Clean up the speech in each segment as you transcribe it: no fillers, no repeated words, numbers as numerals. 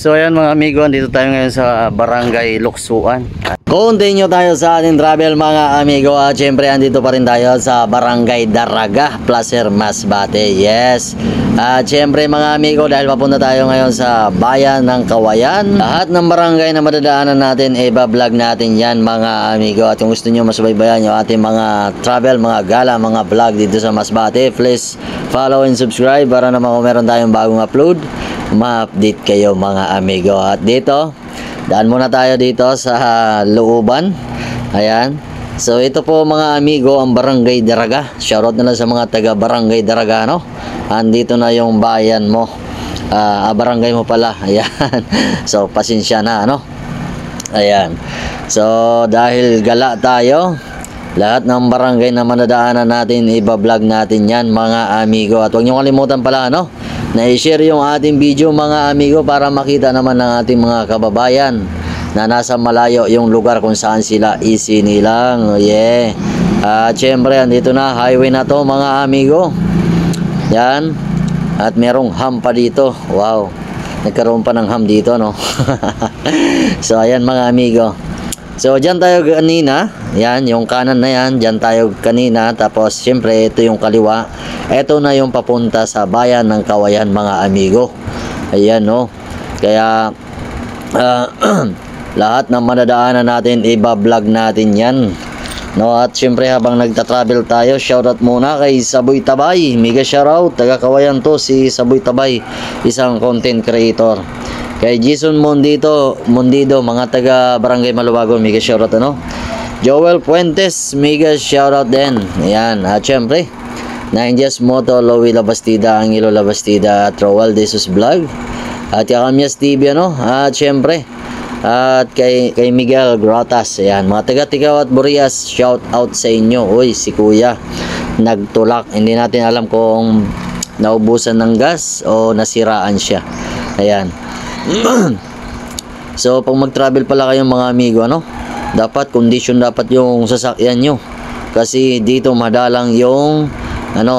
So ayan mga amigo, dito tayo ngayon sa Barangay Luksuan. Continue tayo sa ating travel mga amigo. At syempre andito pa rin tayo sa Barangay Daraga, Placer, Masbate. Yes. At syempre mga amigo, dahil papunta tayo ngayon sa bayan ng Kawayan, lahat ng barangay na madadaanan natin, iba-vlog natin yan mga amigo. At kung gusto nyo masubaybayan yung ating mga travel, mga gala, mga vlog dito sa Masbate, please follow and subscribe para naman kung meron tayong bagong upload, ma-update kayo mga amigo. At dito, daan muna tayo dito sa looban. Ayan. So ito po mga amigo, ang Barangay Daraga. Shoutout na lang sa mga taga Barangay Daraga, no? Andito na yung bayan mo. Barangay mo pala. Ayan. So pasensya na, no? Ayan. So dahil gala tayo, lahat ng barangay na manadaanan natin, iba-vlog natin yan mga amigo. At huwag nyo kalimutan pala, no, na i-share yung ating video mga amigo para makita naman ng ating mga kababayan na nasa malayo yung lugar kung saan sila isinilang. Yeah. At syempre andito na, highway na to mga amigo. Yan. At merong ham pa dito. Wow. Nagkaroon pa ng ham dito, no? So ayan mga amigo. So dyan tayo kanina. Yan, yung kanan na yan, dyan tayo kanina. Tapos syempre ito yung kaliwa. Ito na yung papunta sa bayan ng Kawayan mga amigo. Ayan, no? Kaya lahat ng madadaanan natin, iba-vlog natin yan, no? At syempre habang nagta-travel tayo, shoutout muna kay Saboy Tabay. Mega shoutout, taga Kawayan to si Saboy Tabay, isang content creator. Kay Jason Mondido, mga taga Barangay Maluwagon, mega shoutout, ano? Joel Puentes, mega shoutout din. Ayan. At syempre Ninjas Moto, Lowy Labastida, Angelo Labastida, at Roel Jesus Vlog, at Yakamyas TV, ano? At syempre at kay Miguel Grotas. Ayan, mga taga-Tigaw at Burias, shout out sa inyo. Uy, si kuya nagtulak, hindi natin alam kung naubusan ng gas o nasiraan siya. Ayan. So pag mag-travel pala kayong mga amigo, ano, dapat condition dapat yung sasakyan nyo, kasi dito madalang yung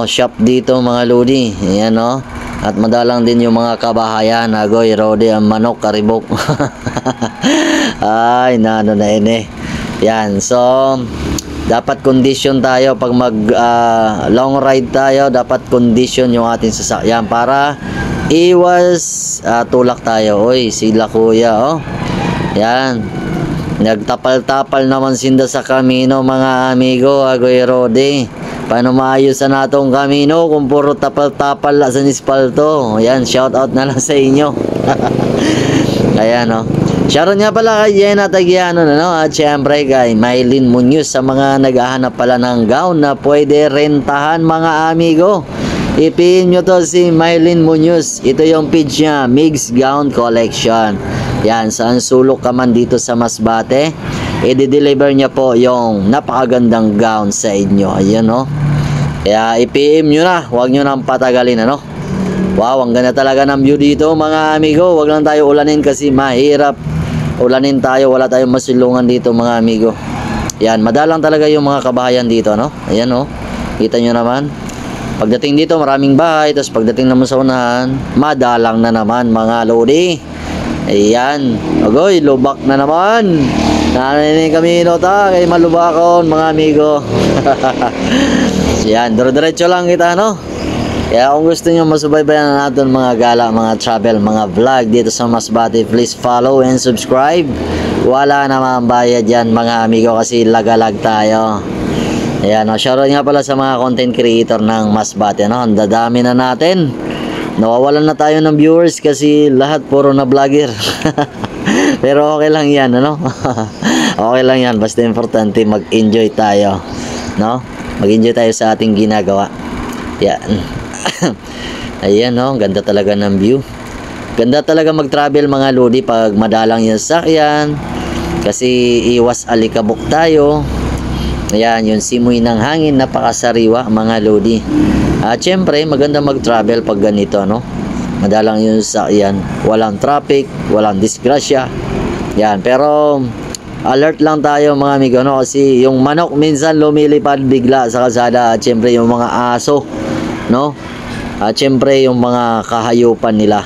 shop dito mga lodi. Ayan, no? At madalang din yung mga kabahayan, agoy, rode, ang manok, karibok. Ay, na ini. Yan, so dapat condition tayo pag mag long ride tayo, dapat condition yung ating sasakyan para iwas tulak tayo. Oy, sila kuya, oh. Yan. Nagtapal-tapal naman sinda sa kamino mga amigo, agoy, rode. Paano maayos na natong kamino kung puro tapal-tapal la sa ispalto? Ayan, shout out na lang sa inyo. Ayan, no. Shoutout nga pala kay Jenna Tagiano, no? At syempre kay Mylene Munoz sa mga naghahanap pala ng gown na pwede rentahan mga amigo. Ipin nyo to si Mylene Munoz. Ito yung page niya, Mix Gown Collection. Yan, saan sulok ka man dito sa Masbate, i-deliver niya po yung napakagandang gown sa inyo. Ayan, no? Kaya i-PM nyo na, huwag nyo nang patagalin, ano? Wow, ang ganda talaga ng view dito mga amigo. Huwag lang tayo ulanin kasi mahirap ulanin tayo, wala tayong masilungan dito mga amigo. Yan, madalang talaga yung mga kabahayan dito, no? Ayan, no? Kita nyo naman. Pagdating dito maraming bahay, tapos pagdating naman sa unahan, madalang na naman mga lodi. Ayan, agoy, lubak na naman. Nananin kami ta kay malubakon mga amigo. Yan, dire-diretso lang kita, no? Kaya kung gusto nyo masubaybayan natin mga gala, mga travel, mga vlog dito sa Masbate, please follow and subscribe. Wala naman bayad yan mga amigo kasi lagalag tayo. Ayan, no? Shoutout nga pala sa mga content creator ng Masbate, no? Ang dadami na natin. Nawawalan na tayo ng viewers kasi lahat puro na vlogger. Pero okay lang yan, ano? Okay lang yan, basta importante mag-enjoy tayo, no? Mag-enjoy tayo sa ating ginagawa. Yan. Ayan, no? Ganda talaga ng view. Ganda talaga mag-travel mga lodi pag madalang yung sakyan, kasi iwas alikabok tayo. Ayan, yung simoy ng hangin, napakasariwa mga lodi. At syempre maganda mag-travel pag ganito, no? Madalang yung sakyan, walang traffic, walang disgrasya. Yan, pero alert lang tayo mga amigo, no? Kasi yung manok minsan lumilipad bigla sa kalsada. At syempre yung mga aso, no? At syempre yung mga kahayupan nila.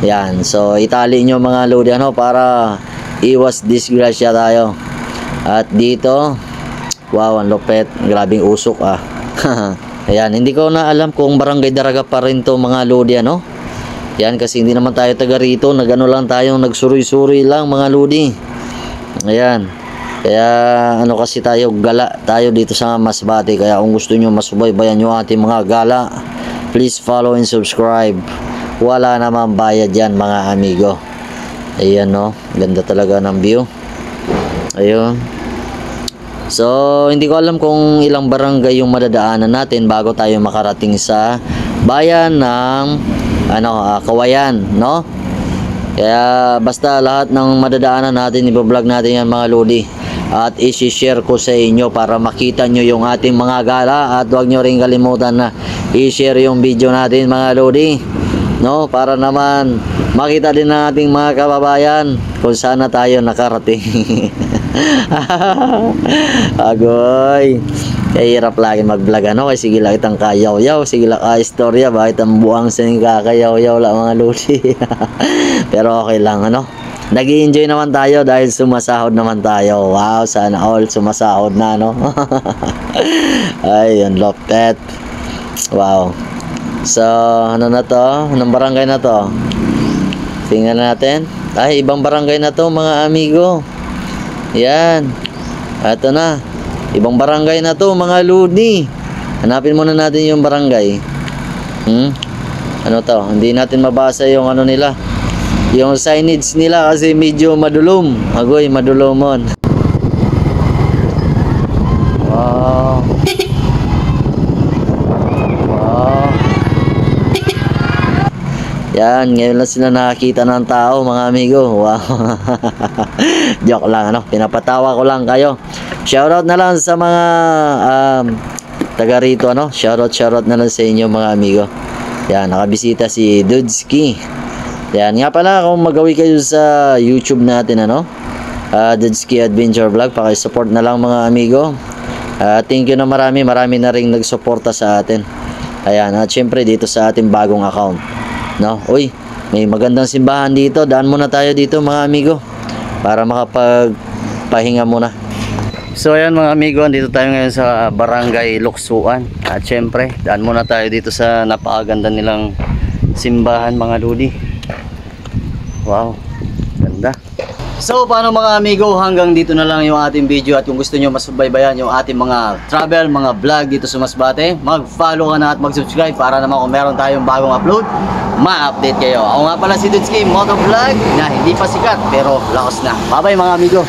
Yan. So, itali nyo mga lodi, ano, para iwas disgrasya tayo. At dito, wow, ang lupet. Grabing usok, ah. Ayan, hindi ko na alam kung Barangay Daraga pa rin to mga lodi, ano. Yan, kasi hindi naman tayo taga rito. Nagano lang tayong nagsuri-suri lang mga lodi. Ayan. Kaya ano kasi tayo, gala tayo dito sa Masbate. Kaya kung gusto nyo masubaybayan yung ating mga gala, please follow and subscribe. Wala naman bayad yan mga amigo. Ayan, no, ganda talaga ng view. Ayun. So hindi ko alam kung ilang barangay yung madadaanan natin bago tayo makarating sa bayan ng Kawayan, no. Kaya basta lahat ng madadaanan natin, i-vlog natin yan mga lodi. At i-share ko sa inyo para makita nyo yung ating mga gala. At huwag nyo rin kalimutan na i-share yung video natin mga lodi, no? Para naman makita din ng ating mga kababayan kung saan na tayo nakarating. Agoy, hirap lagi mag-vlog, ano? Kasi sige lang itang kayaw-yaw, sige lang istorya, bakit ang buwang sa kakayaw-yaw lang mga lodi. Pero okay lang, ano? Nag-i-enjoy naman tayo dahil sumasahod naman tayo. Wow, sana all sumasahod na, no? Ay, yun, lopet. Wow. So, ano na to? Anong barangay na to? Tingnan natin. Ay, ibang barangay na to, mga amigo. Yan. Ito na. Ibang barangay na to, mga lodi. Hanapin muna natin yung barangay. Ano to? Hindi natin mabasa yung ano nila. Yung signage nila kasi medyo madulom. Agoy, madulomon. Wow. Wow. Yan, ngayon lang sila nakakita ng tao, mga amigo. Wow. Joke lang, ano? Pinapatawa ko lang kayo. Shoutout na lang sa mga taga rito, ano? Shoutout na lang sa inyo, mga amigo. Yan, nakabisita si Dudski. Yan, nga pala kung magawi kayo sa YouTube natin, ano? Dudski Adventure Vlog, paki-support na lang mga amigo. Thank you na marami na ring nagsuporta sa atin. Ayan, at syempre dito sa ating bagong account, no? Uy, may magandang simbahan dito. Daan muna tayo dito mga amigo para makapagpahinga muna. So ayan mga amigo, dito tayo ngayon sa Barangay Luksuan. At syempre, daan muna tayo dito sa napakaganda nilang simbahan mga lodi. Wow, ganda. So paano mga amigo, hanggang dito na lang yung ating video. At kung gusto nyo masubaybayan yung ating mga travel, mga vlog dito sa Masbate, mag-follow ka na at mag-subscribe para naman kung meron tayong bagong upload, ma-update kayo. Ako nga pala si Dudski Motovlog na hindi pa sikat pero laos na. Bye bye mga amigo.